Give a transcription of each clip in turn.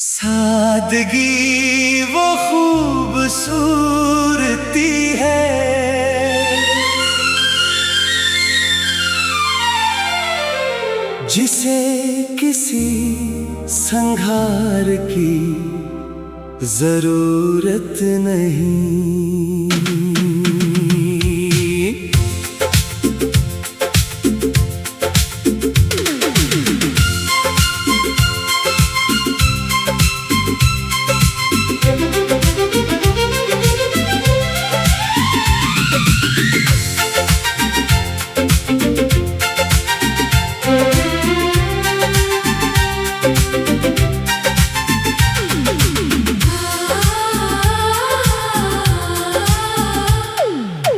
सादगी वो खूबसूरती है जिसे किसी संघार की जरूरत नहीं।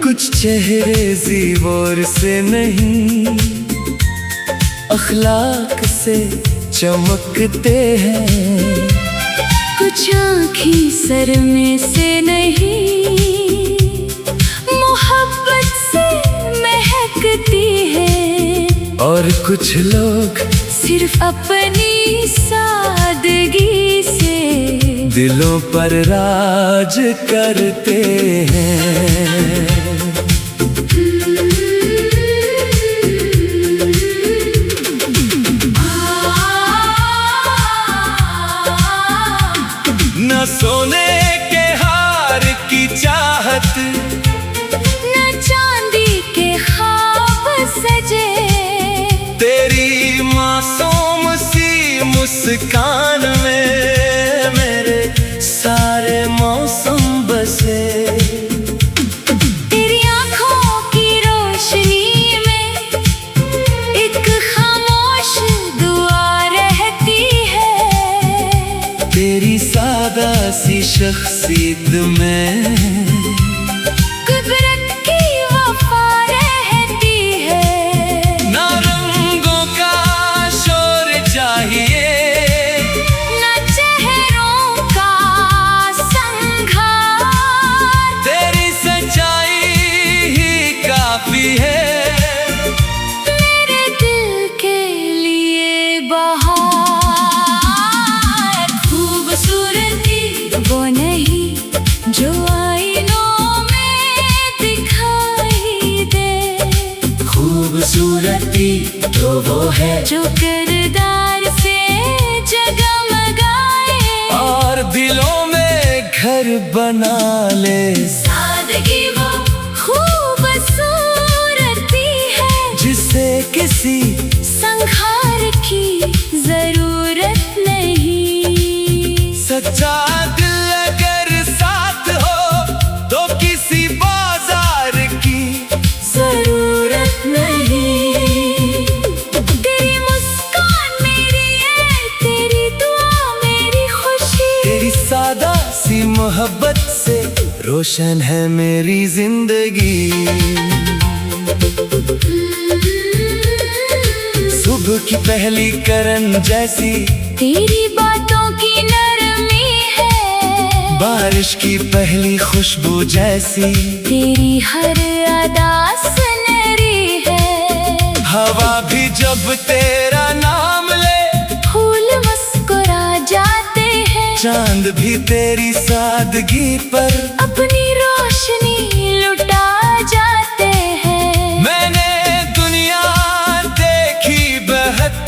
कुछ चेहरे ज़ीवर से नहीं, अखलाक से चमकते हैं। कुछ आँखें सरमे से नहीं, मोहब्बत से महकती है। और कुछ लोग सिर्फ अपनी सादगी से दिलों पर राज करते हैं। न सोने के हार की चाहत, न चांदी के ख्वाब सजे। तेरी मासूम सी मुस्कान में मेरे सारे मौसम बसे। तेरी आँखों की रोशनी में एक खामोश दुआ रहती है। तेरी सादा सी शख्सियत में कुदरत की वफा रहती है। ना रंगों का शोर चाहिए, ना चेहरों का संघार। तेरी सच्चाई ही काफी है। मेरे दिल के लिए बहार। खूबसूरती वो नहीं जो आईनों में दिखाई दे। खूबसूरती तो वो है जो किरदार से जगमगाए और दिलों में घर बना ले। सादगी वो खूबसूरती है जिसे किसी संघार की जरूरत नहीं। सच्चा दिल अगर साथ हो तो किसी बाजार की जरूरत नहीं। तेरी मुस्कान मेरी है, तेरी दुआ मेरी खुशी। तेरी सादा सी मोहब्बत से रोशन है मेरी जिंदगी। सुबह की पहली करन जैसी तेरी बातों की नरमी है। बारिश की पहली खुशबू जैसी तेरी हर अदा सुनहरी है। हवा भी जब तेरा नाम ले फूल मुस्कुरा जाते हैं। चांद भी तेरी सादगी पर अपनी रोशनी लुटा जाते हैं। मैंने दुनिया देखी बहत,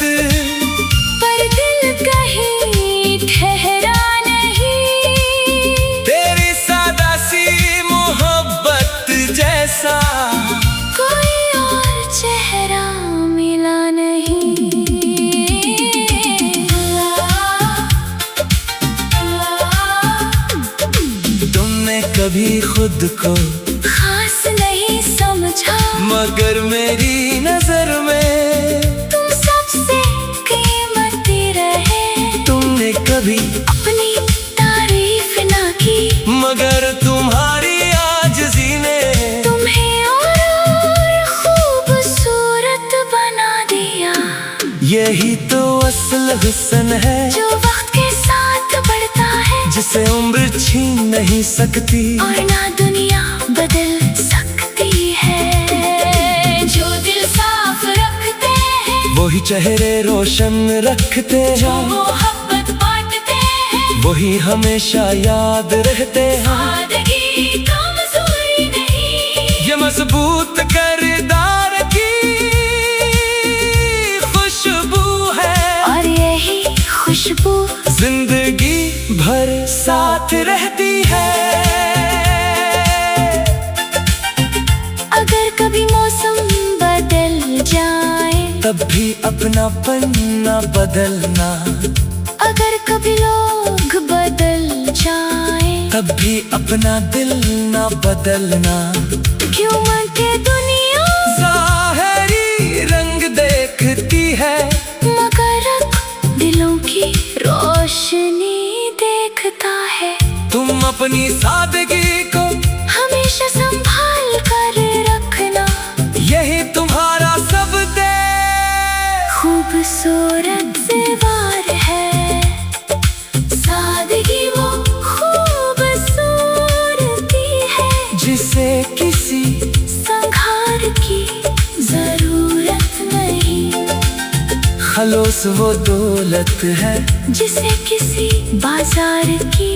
पर दिल कहीं ठहरा नहीं। तेरी सादा सी मोहब्बत जैसा कोई और चेहरा मिला नहीं। तुमने कभी खुद को खास नहीं समझा, मगर मेरी नजर में तुम सबसे कीमती रहे। तुमने कभी अपनी तारीफ ना की, मगर तुम्हारी आजिज़ी ने तुम्हें और खूबसूरत बना दिया। यही तो असल हुस्न है जो वक्त के साथ बढ़ता है, जिसे उम्र छीन नहीं सकती और ना दुनिया बदल सकती है। जो दिल साफ रखते हैं, वही चेहरे रोशन रखते जो हैं। मोहब्बत बांटते हैं। वही हमेशा याद रहते हैं। सादगी कमजोरी नहीं, ये मजबूत किरदार की खुशबू है, और यही खुशबू जिंदगी भर साथ रहती है। अगर कभी मौसम बदल जाए, तब भी अपनापन न बदलना। अगर कभी लोग बदल जाए, तब भी अपना दिल न बदलना। क्यों मन के दुनिया ज़ाहिरी रंग देखती है, मगर दिलों की रोशनी देखता है। तुम अपनी सादगी को हमेशा संभाल कर रखना, यही तुम्हारा सब दे खूबसूरत से वार है। सादगी वो खूबसूरती है, जिसे किसी संघार की जरूरत नहीं। खलोस वो दौलत है, जिसे किसी बाजार की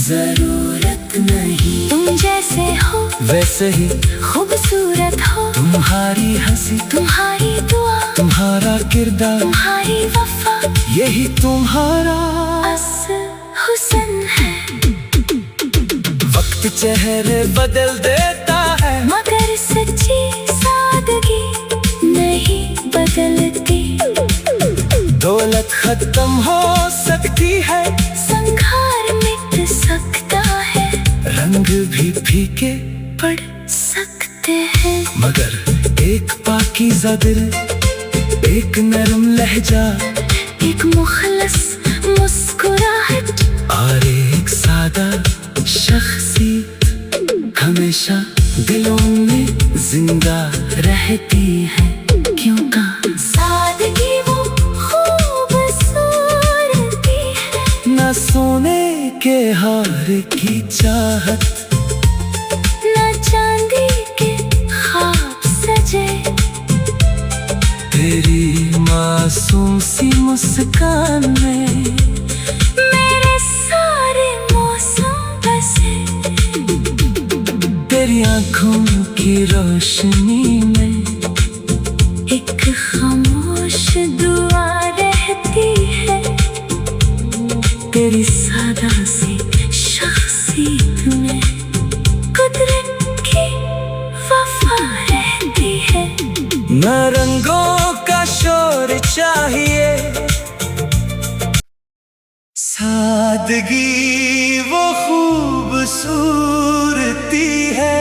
जरूरत नहीं। तुम जैसे हो वैसे ही खूबसूरत हो, तुम्हारी हंसी, तुम्हारी दुआ, तुम्हारा किरदार, तुम्हारी वफा, यही तुम्हारा असल हुस्न है। वक्त चेहरे बदल देता है, मगर सच्ची सादगी नहीं बदलती। दौलत खत्म हो सकती है, संघार मिट सकता है, रंग भी फीके पड़ सकते हैं, मगर एक पाकीज़ा दिल, एक नरम लहजा, एक मुखलस मुस्कुराहट, और एक सादा शख्सियत हमेशा दिलों में जिंदा रहती है। क्योंकि सादगी वो खूबसूरती है, न सोने के हार की चाहत, न चांदी के ख्वाब सजे, तेरी मासूम सी मुस्कान में मेरे सारे मौसम बसे, तेरी आंखों की रोशनी में एक खामोश दुआ रहती है। तेरी सादा सी शख्सियत में कुदरत की वफा रहती है। न रंगों का शोर चाहिए, सादगी वो खूबसूरती है,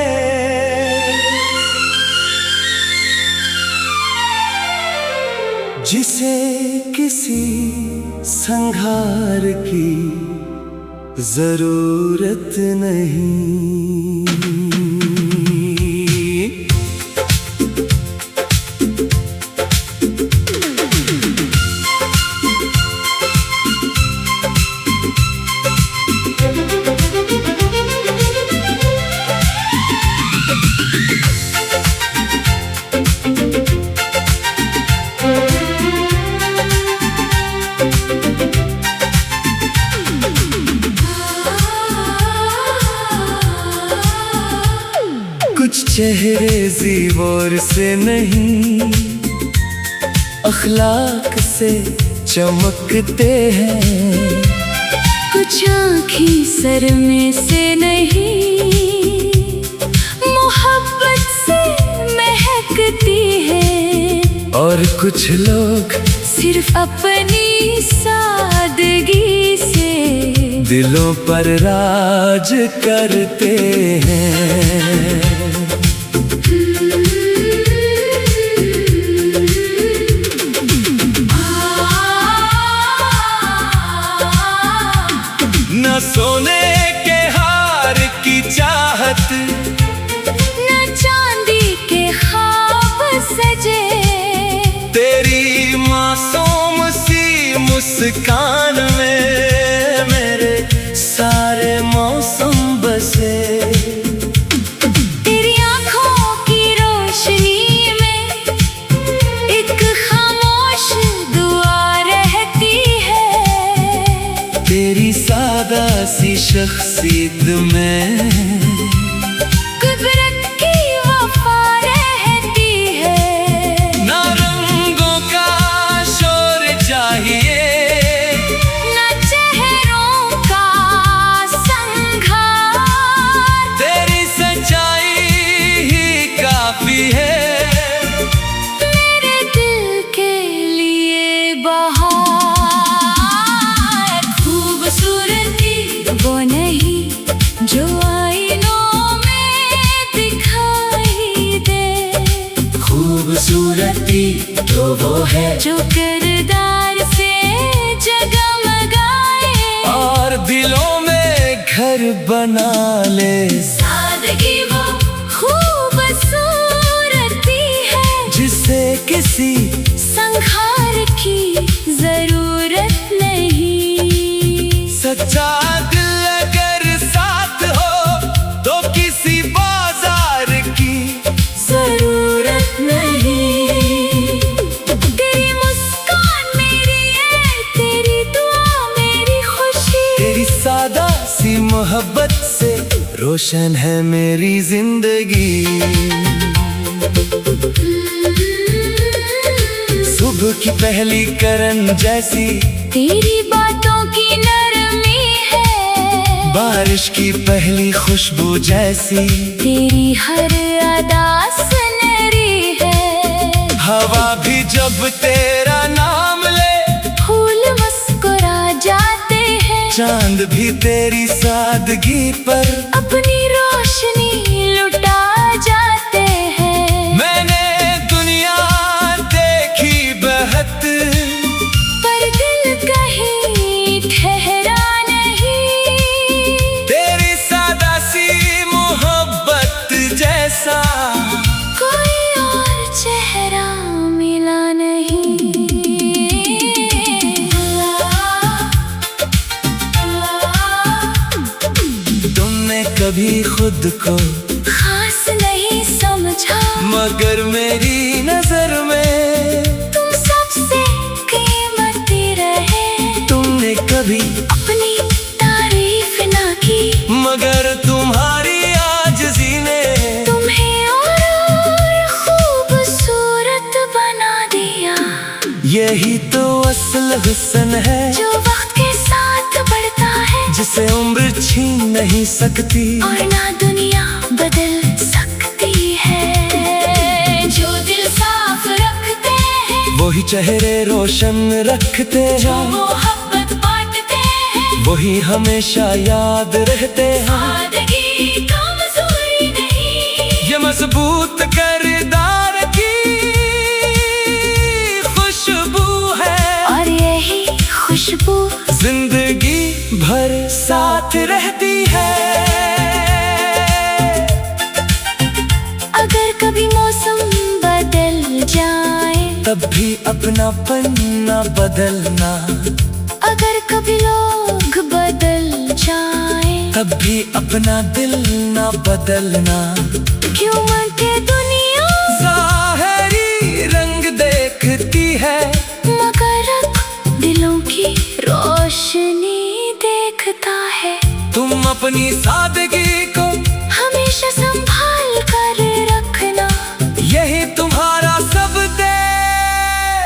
जिसे किसी संघार की जरूरत नहीं। कुछ चेहरे ज़ीवर से नहीं, अखलाक से चमकते हैं। कुछ आँखें सर में से नहीं, मोहब्बत से महकती है। और कुछ लोग सिर्फ अपनी सादगी से दिलों पर राज करते हैं। न सोने के हार की चाहत, न चांदी के ख्वाब सजे, तेरी मासूम सी मुस्कान में मेरे सारे मौसम बसे। तेरी आँखों की रोशनी में एक खामोश दुआ रहती है। तेरी सारी सादा सी शख्सियत में कुदरत की वफा रहती है। ना रंगों का शोर चाहिए, ना चेहरों का संघार, तेरी सच्चाई ही काफी है। मेरे दिल के लिए बहार। खूबसूरती वो नहीं जो आईनों में दिखाई दे, खूबसूरती तो वो है जो किरदार से जगमगाए और दिलों में घर बना ले। सादगी वो खूबसूरती है जिसे किसी संघार की जरूरत नहीं। सच्चा दिल अगर साथ हो तो किसी बाजार की जरूरत नहीं। तेरी मुस्कान मेरी है, तेरी दुआ मेरी खुशी, तेरी सादा सी मोहब्बत से रोशन है मेरी जिंदगी। सुबह की पहली करन जैसी तेरी बातों की नरमी है, बारिश की पहली खुशबू जैसी तेरी हर अदा सुनहरी है। हवा भी जब तेरा नाम ले फूल मुस्कुरा जाते हैं, चांद भी तेरी सादगी पर अपनी रोशनी लुटा जाते हैं। मैंने दुनिया देखी बहत, पर दिल कहीं ठहरा नहीं, तेरी सादा सी मोहब्बत जैसा कोई और चेहरा मिला नहीं। तुमने कभी खुद को खास नहीं समझा, मगर मेरी नजर में तुम सबसे कीमती रहे। तुमने कभी अपनी तारीफ ना की, मगर तुम्हारी आजिज़ी ने तुम्हें और खूबसूरत बना दिया। यही तो असल हुस्न है जो वक्त के साथ बढ़ता है, जिसे उम्र छीन नहीं सकती और ना दुनिया बदल सकती है। जो दिल साफ रखते हैं, वही चेहरे रोशन रखते जो हैं, मोहब्बत बांटते हैं, वही हमेशा याद रहते हैं। सादगी कमजोरी नहीं, ये मजबूत किरदार की खुशबू है, और यही खुशबू जिंदगी भर साथ रहती है। अगर कभी मौसम बदल जाए, तब भी अपनापन न बदलना, अगर कभी लोग बदल जाए, तब भी अपना दिल न बदलना। क्यों के दुनिया ज़ाहिरी रंग देखती है, मगर दिलों की रोशनी देखता है। तुम अपनी सादगी को हमेशा संभाल कर रखना, यही तुम्हारा सब दे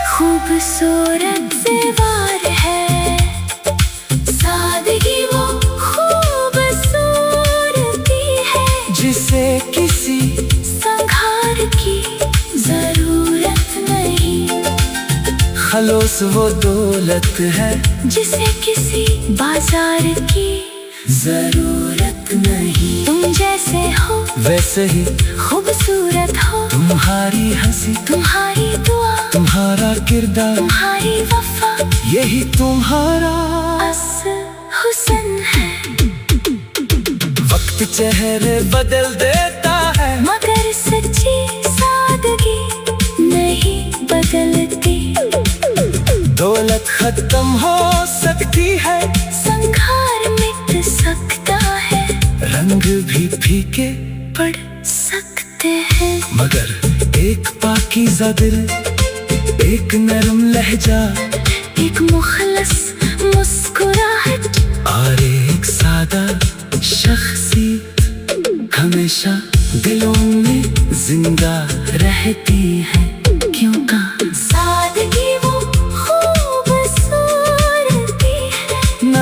खूबसूरत से वार है। सादगी वो खूबसूरती है, जिसे किसी संघार की जरूरत नहीं। खलोस वो दौलत है, जिसे किसी बाजार की जरूरत नहीं। तुम जैसे हो वैसे ही खूबसूरत हो, तुम्हारी हंसी, तुम्हारी दुआ, तुम्हारा किरदार, तुम्हारी वफा, यही तुम्हारा असल हुस्न है। वक्त चेहरे बदल देता है, मगर सच्ची सादगी नहीं बदलती। दौलत खत्म हो सकती है, संघार मिट सकता है, रंग भी फीके पड़ सकते हैं, मगर एक पाकीज़ा दिल, एक नरम लहजा, एक मुखलस मुस्कुराहट, आरे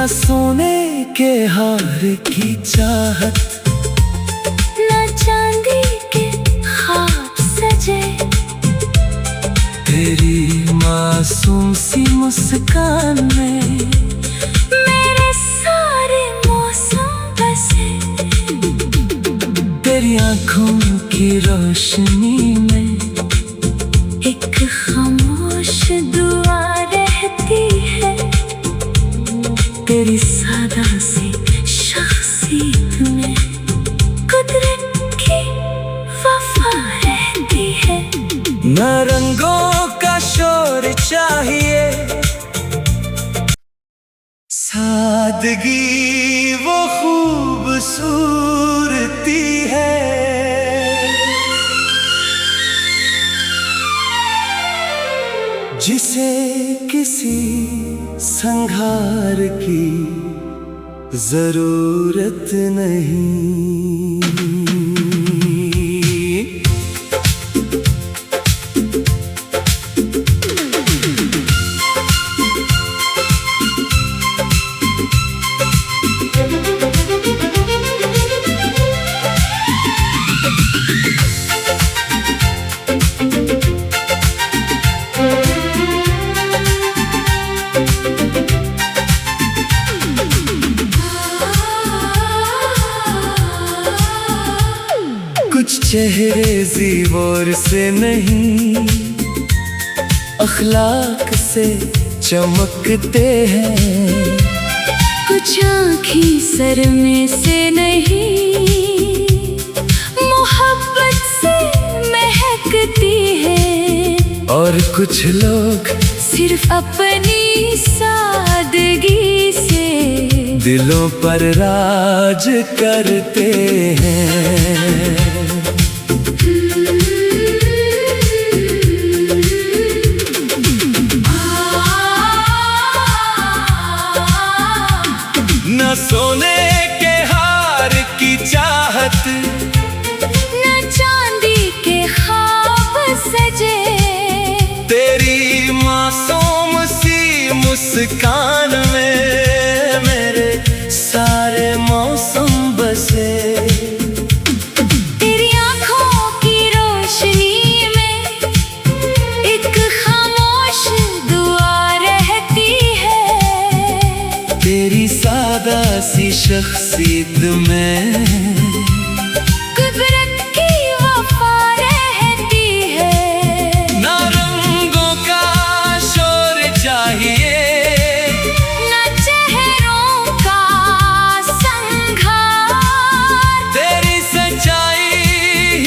ना सोने के हार की चाहत, ना चांदी के ख्वाब सजे, तेरी मासूम सी मुस्कान में मेरे सारे मौसम बसे। तेरी आंखों की रोशनी में एक खामोश दुआ रहती है, तेरी सादा सी शख्सियत में कुदरत की वफा रहती है। न रंगों का शोर चाहिए, सादगी वो खूबसूरती है, जिसे किसी संघार की जरूरत नहीं। कुछ चेहरे ज़ीवर से नहीं, अखलाक से चमकते हैं। कुछ आँखें सर में से नहीं, मोहब्बत से महकती है। और कुछ लोग सिर्फ अपनी सादगी से दिलों पर राज करते हैं। न सोने के हार की चाहत, न चांदी के ख्वाब सजे, तेरी मासूम सी मुस्कान में मेरे सारे मौसम बसे। तेरी आँखों की रोशनी में एक खामोश दुआ रहती है, तेरी सादा सी शख्सियत में कुदरत की वफा रहती है। ना रंगों का शोर चाहिए, न चेहरों का संघार, तेरी सच्चाई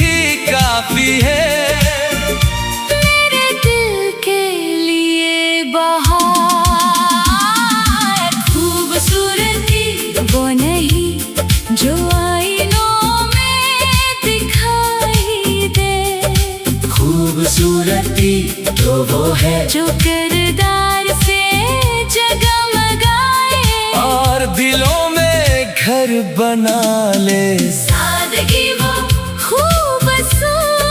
ही काफी है, मेरे दिल के लिए बहार। खूबसूरती वो नहीं जो आईनों में दिखाई दे, खूबसूरती तो वो है जो किरदार से जगमगाए और दिलों में घर बना ले। सादगी वो खूबसूरती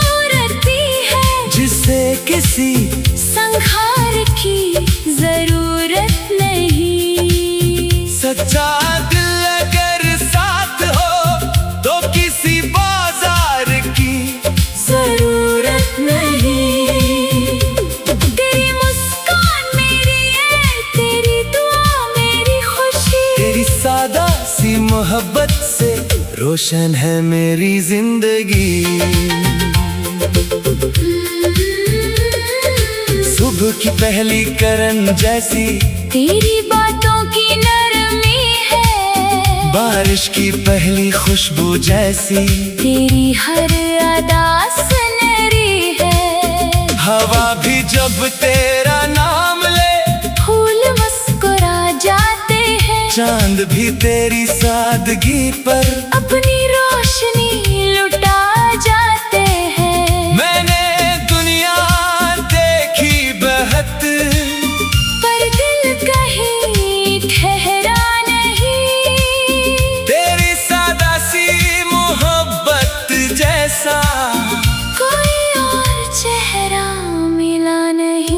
है, जिसे किसी संघार की जरूरत नहीं। सच्चा दिल अगर साथ हो तो किसी बाजार की जरूरत नहीं। तेरी मुस्कान मेरी है, तेरी दुआ मेरी खुशी, तेरी सादा सी मोहब्बत से रोशन है मेरी जिंदगी। सुबह की पहली करन जैसी तेरी बातों की नरमी है, बारिश की पहली खुशबू जैसी तेरी हर अदा सुनहरी है। हवा भी जब तेरा नाम ले फूल मुस्कुरा जाते हैं, चांद भी तेरी सादगी पर अपनी रोशनी लुटा जाते हैं। मैंने दुनिया देखी बहत, पर दिल कहीं ठहरा नहीं, तेरी सादा सी मोहब्बत जैसा कोई और चेहरा मिला नहीं।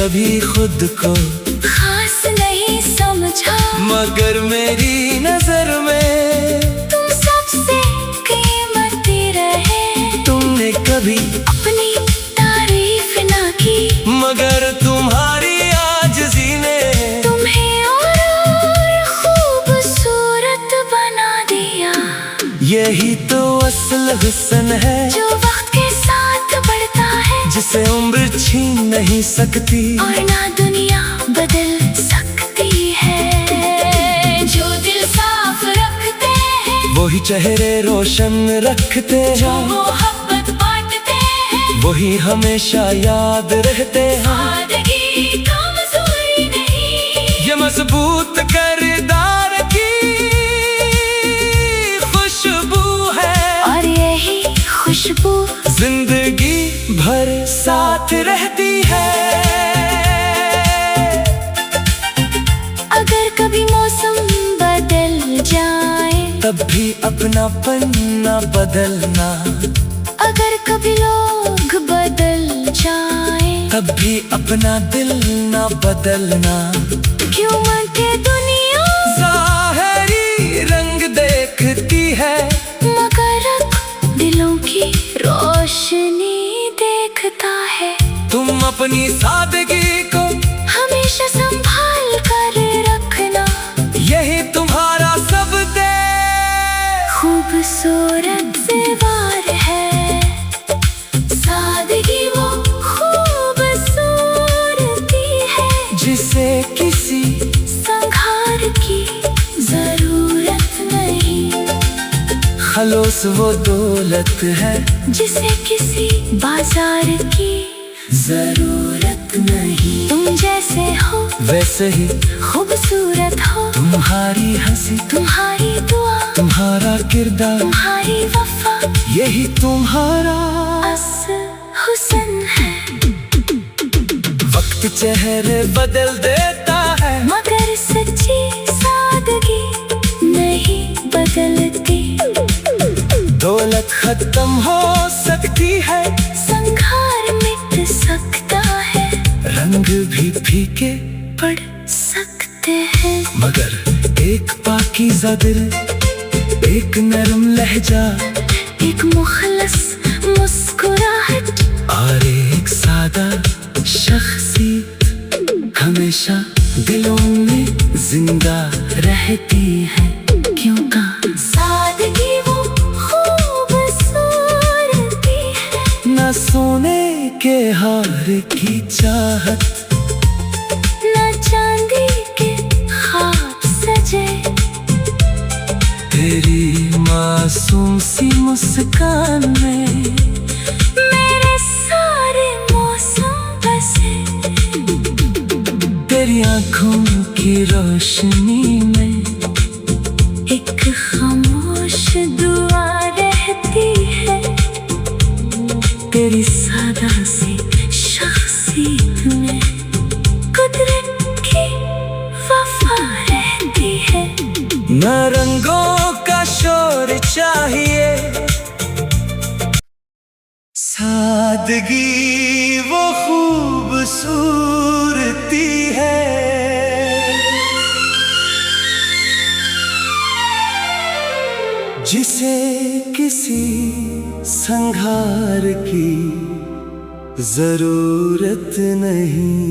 कभी खुद को खास नहीं समझा, मगर मेरी नजर में तुम सबसे कीमती रहे। तुमने कभी अपनी तारीफ ना की, मगर तुम्हारी आजिज़ी ने तुम्हें और खूबसूरत बना दिया। यही तो असल हुस्न है, जो वक्त के साथ बढ़ता है, जिसे उम्र छीन नहीं सकती और ना दुनिया बदल सकती है। जो दिल साफ रखते हैं, वही चेहरे रोशन रखते जो हैं, मोहब्बत बांटते हैं, वही हमेशा याद रहते हैं। सादगी कमजोरी नहीं, ये मजबूत किरदार की खुशबू है, और यही खुशबू जिंदगी भर साथ रहती है। अगर कभी मौसम बदल जाए, तब भी अपनापन न बदलना, अगर कभी लोग बदल जाए, तब भी अपना दिल न बदलना। क्यों मन के दुनिया ज़ाहिरी रंग देखती है, मगर दिलों की रोशनी देखता है। तुम अपनी सादगी को हमेशा संभाल कर रखना, यही तुम्हारा सब दे खूबसूरत से वार है। सादगी वो खूबसूरती है, जिसे किसी संघार की जरूरत नहीं, खलोस वो दौलत है, जिसे किसी बाजार की जरूरत नहीं। तुम जैसे हो वैसे ही खूबसूरत हो, तुम्हारी हंसी, तुम्हारी दुआ, तुम्हारा किरदार, तुम्हारी वफा, यही तुम्हारा असल हुस्न है। वक्त चेहरे बदल देता है, मगर सच्ची सादगी नहीं बदलती। दौलत खत्म हो सकती है, संघार मिट सकता है, रंग भी फीके पड़ सकते हैं, मगर एक पाकीज़ा दिल, एक नरम लहजा, एक मुखलस मुस्कुराहट, और एक सादा शख्सियत हमेशा दिलों में जिंदा रहती है। क्योंकि सादगी वो खूबसूरती है, न सोने के हार की चाहत, न चांदी के ख्वाब सजे, तेरी मासूम सी मुस्कान में मेरे सारे मौसम बसे, तेरी आंखों की रोशनी में एक खामोश दुआ रहती है, तेरी सादा सी शख्सियत में कुदरत की वफा रहती है। न रंगों का शोर चाहिए, सादगी वो खूबसूरती है, जिसे किसी संघार की जरूरत नहीं।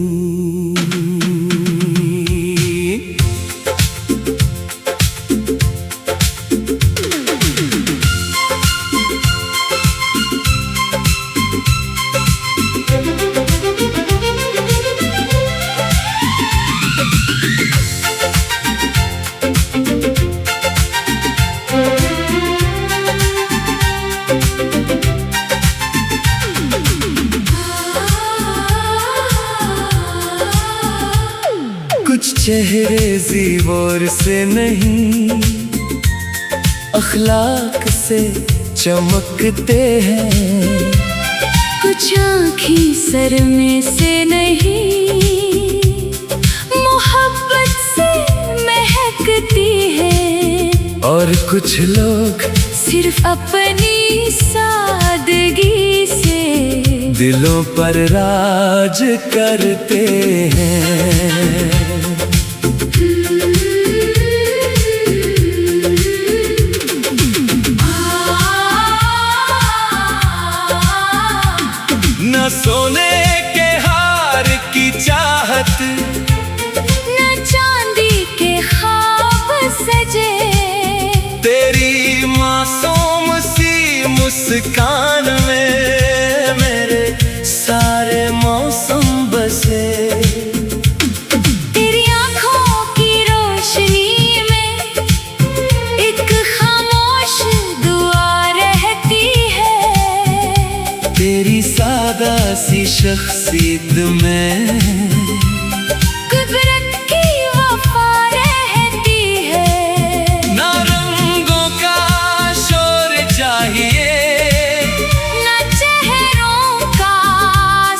कुछ चेहरे ज़ीवर से नहीं, अखलाक से चमकते हैं। कुछ आँखें सर में से नहीं, मोहब्बत से महकती है। और कुछ लोग सिर्फ अपनी सादगी से दिलों पर राज करते हैं। न सोने के हार की चाहत, न चांदी के ख्वाब सजे, तेरी मासूम सी मुस्कान में मेरे सारे मौसम बसे। तेरी आँखों की रोशनी में एक खामोश दुआ रहती है। तेरी सादा सी शख्सियत में कुदरत की वफा रहती है। ना रंगों का शोर चाहिए, न चेहरों का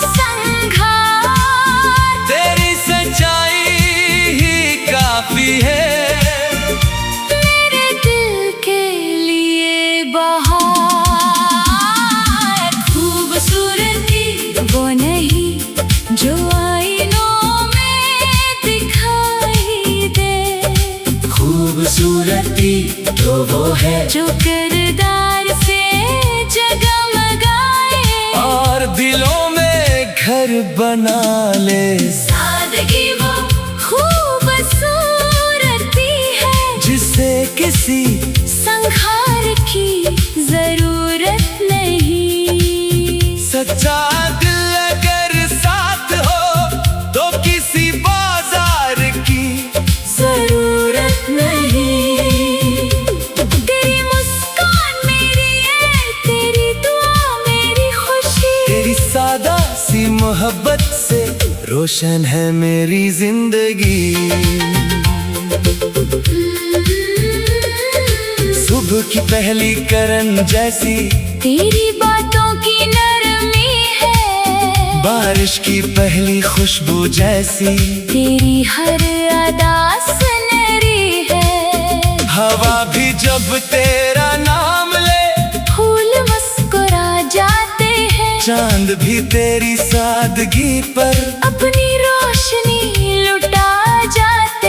संघार, तेरी सच्चाई ही काफी है। मेरे दिल के लिए बहार। खूबसूरती वो नहीं जो आईनों में दिखाई दे, खूबसूरती तो वो है जो किरदार से जगमगाए और दिलों में घर बना ले। सादगी वो खूबसूरती है जिसे किसी संघार की जरूरत नहीं। सच्चा दिल अगर साथ हो तो किसी बाजार की जरूरत नहीं। तेरी मुस्कान मेरी है, तेरी दुआ मेरी खुशी। तेरी सादा सी मोहब्बत से रोशन है मेरी जिंदगी। सुबह की पहली करन जैसी तेरी बातों की नरमी है, बारिश की पहली खुशबू जैसी तेरी हर अदा सुनहरी है। हवा भी जब तेरा नाम ले फूल मुस्कुरा जाते हैं, चांद भी तेरी सादगी पर अपनी रोशनी लुटा जाते